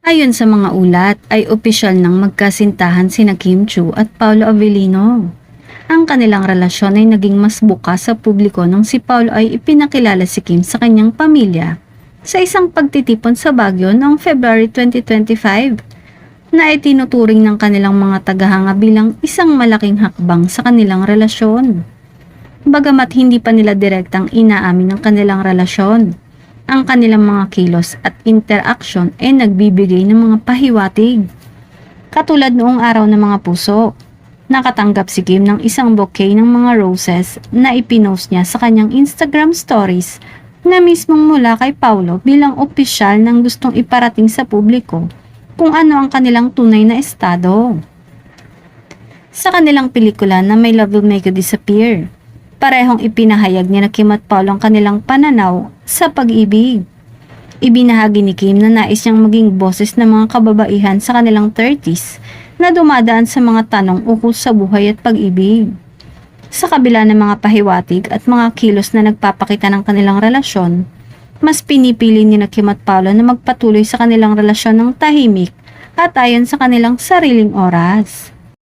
Ayon sa mga ulat, ay opisyal ng magkasintahan sina Kim Chu at Paolo Avellino. Ang kanilang relasyon ay naging mas bukas sa publiko nang si Paolo ay ipinakilala si Kim sa kanyang pamilya sa isang pagtitipon sa Baguio noong February 2025 na itinuturing ng kanilang mga tagahanga bilang isang malaking hakbang sa kanilang relasyon. Bagamat hindi pa nila direktang inaamin ang kanilang relasyon, ang kanilang mga kilos at interaksyon ay nagbibigay ng mga pahiwatig. Katulad noong araw ng mga puso, nakatanggap si Kim ng isang bouquet ng mga roses na ipinost niya sa kanyang Instagram stories na mismong mula kay Paulo bilang opisyal ng gustong iparating sa publiko kung ano ang kanilang tunay na estado. Sa kanilang pelikula na My Love Will Make You Disappear, parehong ipinahayag ni Kim at Paulo ang kanilang pananaw sa pag-ibig. Ibinahagi ni Kim na nais niyang maging boses ng mga kababaihan sa kanilang 30s na dumadaan sa mga tanong ukol sa buhay at pag-ibig. Sa kabila ng mga pahiwatig at mga kilos na nagpapakita ng kanilang relasyon, mas pinipili ni Kim at Paulo na magpatuloy sa kanilang relasyon ng tahimik at ayon sa kanilang sariling oras.